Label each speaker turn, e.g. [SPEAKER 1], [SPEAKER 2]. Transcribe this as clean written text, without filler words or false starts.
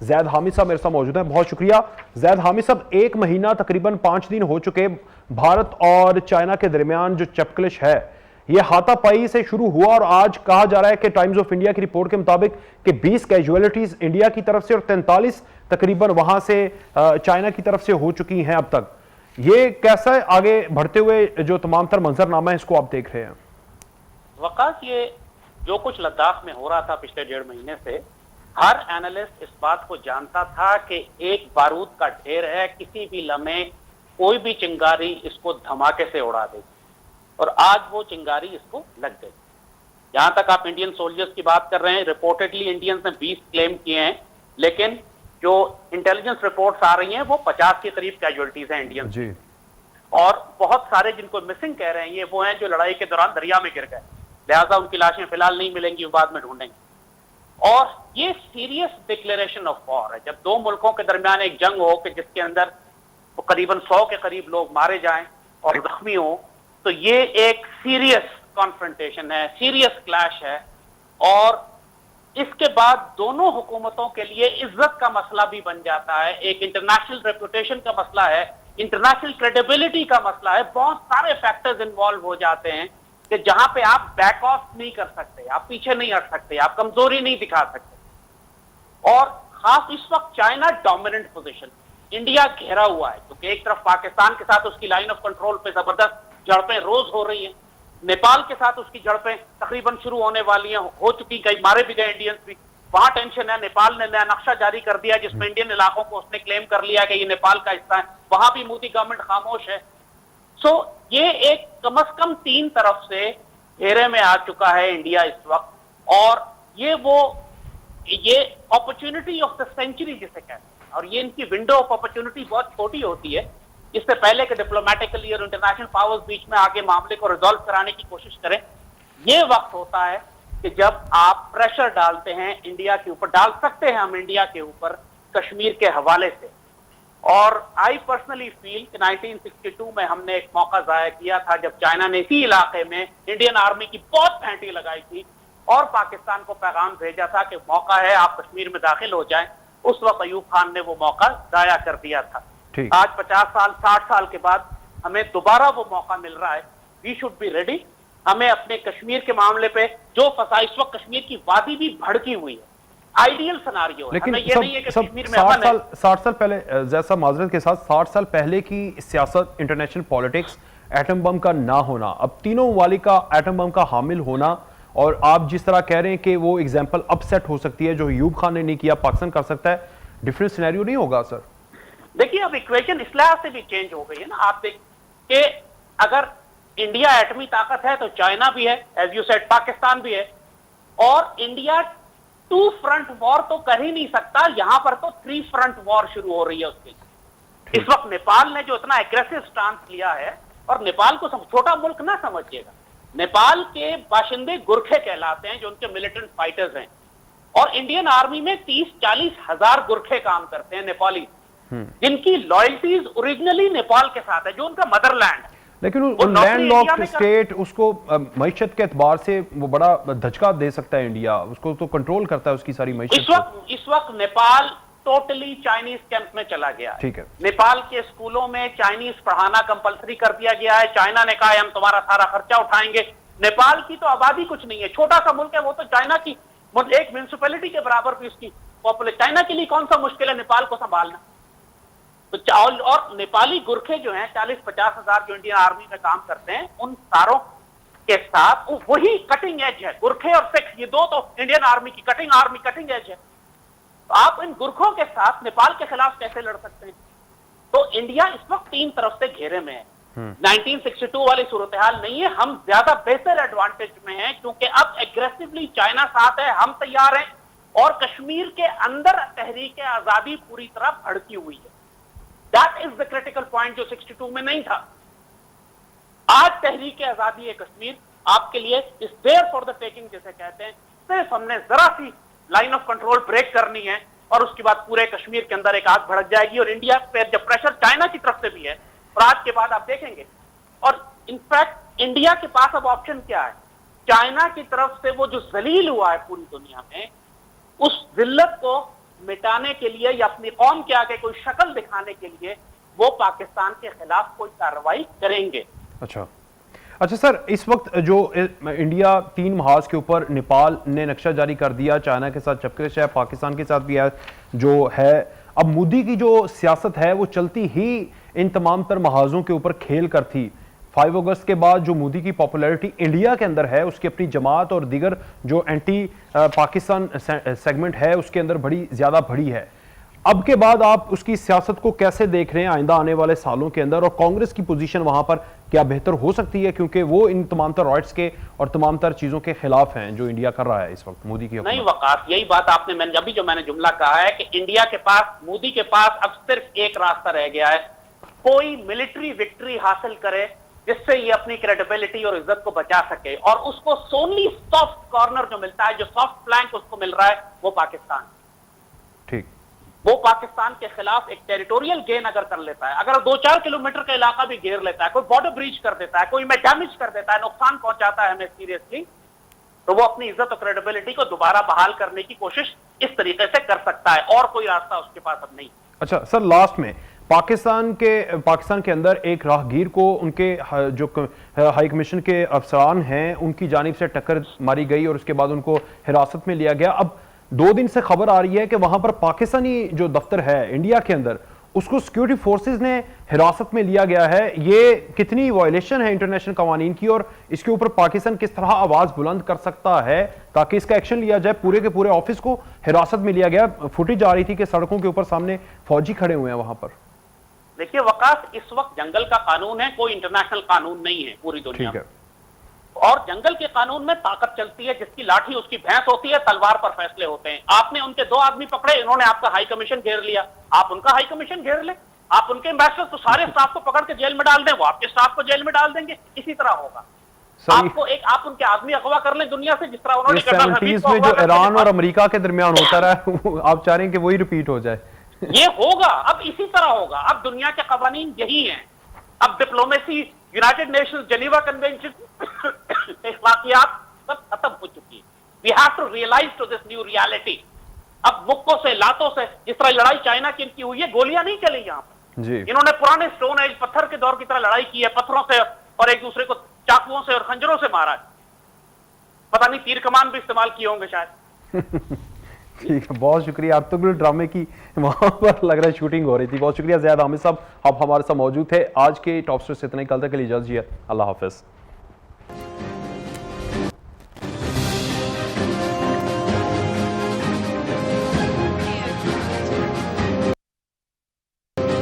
[SPEAKER 1] जैद हामिद साहब मेरे साथ मौजूद हैं। बहुत शुक्रिया जैद हामिद साहब। 1 महीना तकरीबन 5 दिन हो चुके भारत और चाइना के दरमियान जो चपकलिश है ये हाथापाई से शुरू हुआ और आज कहा जा रहा है कि टाइम्स ऑफ इंडिया की रिपोर्ट के मुताबिक कि 20 कैजुअलिटीज इंडिया की तरफ से और 43 तकरीबन वहां से चाइना की तरफ से हो चुकी हैं अब तक। ये कैसा है आगे बढ़ते हुए जो तमाम तर मंजरनामा है इसको आप देख रहे हैं?
[SPEAKER 2] वकास, ये जो कुछ लद्दाख में हो रहा था पिछले 1.5 महीने से, हर एनालिस्ट इस बात को जानता था कि एक बारूद का ढेर है, किसी भी लम्हे कोई भी चिंगारी इसको धमाके से उड़ा देगी। और आज वो चिंगारी इसको लग गई। जहां तक आप इंडियन सोल्जर्स की बात कर रहे हैं, रिपोर्टेडली इंडियंस ने 20 क्लेम किए हैं, लेकिन जो इंटेलिजेंस रिपोर्ट्स आ रही हैं वो 50 के करीब कैजुअलिटीज हैं इंडियन जी। और बहुत सारे जिनको मिसिंग कह रहे हैं ये वो हैं जो लड़ाई के दौरान दरिया में गिर गए, लिहाजा उनकी लाशें फिलहाल नहीं मिलेंगी, वो बाद में ढूंढेंगे। और ये सीरियस डिक्लेरेशन ऑफ वॉर है। जब दो मुल्कों के दरमियान एक जंग हो कि जिसके अंदर वो करीबन 100 के करीब लोग मारे जाएं और जख्मी हो, तो ये एक सीरियस कॉन्फ्रंटेशन है, सीरियस क्लैश है। और इसके बाद दोनों हुकूमतों के लिए इज्जत का मसला भी बन जाता है, एक इंटरनेशनल रेपुटेशन का मसला है, इंटरनेशनल क्रेडिबिलिटी का मसला है। बहुत सारे फैक्टर्स इन्वॉल्व हो जाते हैं कि जहां पे आप बैक ऑफ नहीं कर सकते, आप पीछे नहीं हट सकते, आप कमजोरी नहीं दिखा सकते। और खास इस वक्त चाइना डोमिनेंट पोजीशन, इंडिया घेरा हुआ है क्योंकि एक तरफ पाकिस्तान के साथ उसकी लाइन ऑफ कंट्रोल पे जबरदस्त झड़पें रोज हो रही हैं, नेपाल के साथ उसकी झड़पें तकरीबन शुरू होने वाली हैं, हो चुकी, कई मारे भी गए इंडियंस भी। वहां टेंशन है, नेपाल ने नया नक्शा जारी कर दिया जिसमें इंडियन इलाकों को उसने क्लेम कर लिया कि ये नेपाल का हिस्सा है, वहां भी मोदी गवर्नमेंट खामोश है। सो ये एक कम से कम 3 तरफ से घेरे में आ चुका है इंडिया इस वक्त। और ये अपॉर्चुनिटी ऑफ द सेंचुरी जिसे कहते हैं, और ये इनकी विंडो ऑफ अपॉर्चुनिटी बहुत छोटी होती है। इससे पहले कि डिप्लोमेटिकली और इंटरनेशनल पावर्स बीच में आके मामले को रिजॉल्व कराने की कोशिश करें, ये वक्त होता है कि जब आप प्रेशर डालते हैं इंडिया के ऊपर, डाल सकते हैं हम इंडिया के ऊपर कश्मीर के हवाले से। और आई पर्सनली फील कि 1962 में हमने एक मौका जाया किया था जब चाइना ने इसी इलाके में इंडियन आर्मी की बहुत फैंटी लगाई थी और पाकिस्तान को पैगाम भेजा था कि मौका है आप कश्मीर में दाखिल हो जाएं। उस वक्त अयूब खान ने वो मौका जाया कर दिया था। आज 50 साल 60 साल के बाद हमें दोबारा वो मौका मिल रहा है। We should be ready. हमें अपने कश्मीर के मामले पे जो फंसा, इस वक्त कश्मीर की वादी भी भड़की हुई है, आइडियल सिनारियो है।
[SPEAKER 1] लेकिन
[SPEAKER 2] ये नहीं है कि कश्मीर में
[SPEAKER 1] 60 साल पहले, जैसा माजरत के साथ 60 साल पहले की सियासत, इंटरनेशनल पॉलिटिक्स, एटम बम का ना होना, अब तीनों ममालिक का एटम बम का हामिल होना, और आप जिस तरह कह रहे हैं कि वो एग्जाम्पल अपसेट हो सकती है जो अयूब खान ने नहीं किया पाकिस्तान कर सकता है, डिफरेंट सिनेरियो नहीं होगा सर?
[SPEAKER 2] देखिए अब इक्वेशन इस लिहाज से भी चेंज हो गई है ना। आप देखिए अगर इंडिया एटमी ताकत है तो चाइना भी है, एज यू सेड पाकिस्तान भी है, और इंडिया 2 फ्रंट वॉर तो कर ही नहीं सकता, यहां पर तो 3 फ्रंट वॉर शुरू हो रही है उसके लिए। इस वक्त नेपाल ने जो इतना एग्रेसिव स्टांस लिया है, और नेपाल को छोटा मुल्क ना समझिएगा, नेपाल के बाशिंदे गुरखे कहलाते हैं जो उनके मिलिटेंट फाइटर्स हैं, और इंडियन आर्मी में 30-40 हजार गुरखे काम करते हैं नेपाली, जिनकी लॉयल्टीज ओरिजिनली नेपाल के साथ है जो उनका मदरलैंड है।
[SPEAKER 1] लेकिन लैंडलॉक्ड स्टेट उसको मईशत के एतबार से वो बड़ा धचका दे सकता है, इंडिया उसको तो कंट्रोल करता है उसकी सारी मईशत।
[SPEAKER 2] इस वक्त नेपाल टोटली चाइनीज कैंप में चला गया है।
[SPEAKER 1] ठीक है, नेपाल
[SPEAKER 2] के स्कूलों में चाइनीज पढ़ाना कंपलसरी कर दिया गया है। चाइना ने कहा है हम तुम्हारा सारा खर्चा उठाएंगे। नेपाल की तो आबादी कुछ नहीं है, छोटा सा मुल्क है, वो तो चाइना की एक म्युनिसिपैलिटी के बराबर भी उसकी पॉपुलेशन। चाइना के लिए कौन सा मुश्किल है नेपाल को संभालना? तो और नेपाली गुरखे जो हैं 40-50 हजार जो इंडियन आर्मी में काम करते हैं, उन सारों के साथ वही कटिंग एज है। गुरखे और सिख ये दो तो इंडियन आर्मी की कटिंग एज है। तो आप इन गुरखों के साथ नेपाल के खिलाफ कैसे लड़ सकते हैं? तो इंडिया इस वक्त 3 तरफ से घेरे में है। 1962 वाली सूरत हाल नहीं है, हम ज्यादा बेहतर एडवांटेज में हैं क्योंकि अब एग्रेसिवली चाइना साथ है, हम तैयार हैं, और कश्मीर के अंदर तहरीक आजादी पूरी तरह भड़की हुई है। That is the critical point जो 62 में नहीं था। आज तहरीक आजादी है कश्मीर आपके लिए is there for the taking जिसे कहते हैं। सिर्फ हमने जरा सी लाइन ऑफ कंट्रोल ब्रेक करनी है और उसके बाद पूरे कश्मीर के अंदर एक आग भड़क जाएगी। और इंडिया पे जब प्रेशर चाइना की तरफ से भी है, और आज के बाद आप देखेंगे, और इनफैक्ट इंडिया के पास अब ऑप्शन क्या है? चाइना की तरफ से वो जो जलील हुआ है पूरी दुनिया में, उस जिल्लत को मिटाने के लिए या अपनी कौम के आगे कोई शक्ल दिखाने के लिए वो पाकिस्तान के खिलाफ कोई कार्रवाई करेंगे।
[SPEAKER 1] अच्छा सर, इस वक्त जो इंडिया 3 महाज के ऊपर नेपाल ने नक्शा जारी कर दिया, चाइना के साथ चपकलिश है, पाकिस्तान के साथ भी है जो है, अब मोदी की जो सियासत है वो चलती ही इन तमाम तर महाजों के ऊपर खेल कर थी। 5 अगस्त के बाद जो मोदी की पॉपुलैरिटी इंडिया के अंदर है, उसकी अपनी जमात और दीगर जो एंटी पाकिस्तान सेगमेंट है उसके अंदर बड़ी ज्यादा बढ़ी है। अब के बाद आप उसकी सियासत को कैसे देख रहे हैं आइंदा आने वाले सालों के अंदर, और कांग्रेस की पोजीशन वहां पर क्या बेहतर हो सकती है, क्योंकि वो इन तमाम तर राइट्स के और तमाम तर चीजों के खिलाफ हैं जो इंडिया कर रहा है इस वक्त मोदी की
[SPEAKER 2] नहीं वकास, यही बात आपने मैंने जुमला कहा है कि इंडिया के पास, मोदी के पास अब सिर्फ एक रास्ता रह गया है, कोई मिलिट्री विक्ट्री हासिल करे जिससे ये अपनी क्रेडिबिलिटी और इज्जत को बचा सके, और उसको सोनली सॉफ्ट कॉर्नर जो मिलता है, जो सॉफ्ट फ्लैंक उसको मिल रहा है, वो पाकिस्तान।
[SPEAKER 1] ठीक,
[SPEAKER 2] वो पाकिस्तान के खिलाफ एक टेरिटोरियल गेन अगर कर लेता है, अगर 2-4 किलोमीटर का इलाका भी घेर लेता है, कोई बॉर्डर ब्रीच कर देता है, कोई में डैमेज कर देता है, नुकसान पहुंचाता है हमें सीरियसली, तो वो अपनी इज्जत और क्रेडिबिलिटी को दोबारा बहाल करने की कोशिश इस तरीके से कर सकता है, और कोई रास्ता उसके पास अब नहीं।
[SPEAKER 1] अच्छा सर, लास्ट में पाकिस्तान के अंदर एक राहगीर को उनके जो हाई कमीशन के अफसरान हैं उनकी जानिब से टक्कर मारी गई और उसके बाद उनको हिरासत में लिया गया। अब 2 दिन से खबर आ रही है कि वहां पर पाकिस्तानी जो दफ्तर है इंडिया के अंदर, उसको सिक्योरिटी फोर्सेस ने हिरासत में लिया गया है। ये कितनी वायलेशन है इंटरनेशनल कवानीन की, और इसके ऊपर पाकिस्तान किस तरह आवाज बुलंद कर सकता है ताकि इसका एक्शन लिया जाए? पूरे के पूरे ऑफिस को हिरासत में लिया गया, फुटेज आ रही थी कि सड़कों के ऊपर सामने फौजी खड़े हुए हैं वहां पर।
[SPEAKER 2] देखिए वकास, इस वक्त जंगल का कानून है, कोई इंटरनेशनल कानून नहीं है पूरी दुनिया में, और जंगल के कानून में ताकत चलती है, जिसकी लाठी उसकी भैंस होती है, तलवार पर फैसले होते हैं। आपने उनके 2 आदमी पकड़े, इन्होंने आपका हाई कमीशन घेर लिया, आप उनका हाई कमीशन घेर ले, आप उनके एम्बेसडर तो सारे स्टाफ को पकड़ के जेल में डाल दें, वो आपके स्टाफ को जेल में डाल देंगे, इसी तरह होगा। आपको आप उनके आदमी अगवा कर लें दुनिया से, जिस तरह उन्होंने
[SPEAKER 1] 70s में जो ईरान और अमेरिका के दरमियान होता रहा, आप चाह रहे हैं कि वही रिपीट हो जाए?
[SPEAKER 2] ये होगा, अब इसी तरह होगा। अब दुनिया के कवानीन यही हैं, अब diplomacy, United Nations, Geneva Convention, इखलाकियात सब खत्म हो चुकी है। We have to realise to this new reality. अब मुक्कों से, लातों से, जिस तरह लड़ाई चाइना की इनकी हुई है, गोलियां नहीं चली यहाँ पर
[SPEAKER 1] जी।
[SPEAKER 2] इन्होंने पुराने स्टोन एज पत्थर के दौर की तरह लड़ाई की है, पत्थरों से और एक दूसरे को चाकुओं से और खंजरों से मारा है, पता नहीं तीर कमान भी इस्तेमाल किए होंगे शायद।
[SPEAKER 1] ठीक है, बहुत शुक्रिया। अब तो बिल्कुल ड्रामे की वहां पर लग रहा है शूटिंग हो रही थी। बहुत शुक्रिया ज़ैद हामिद साहब, आप हमारे साथ मौजूद थे। आज के टॉप स्टोरी से इतना ही, कल तक के लिए इजाज़त दीजिए। अल्लाह हाफिज़।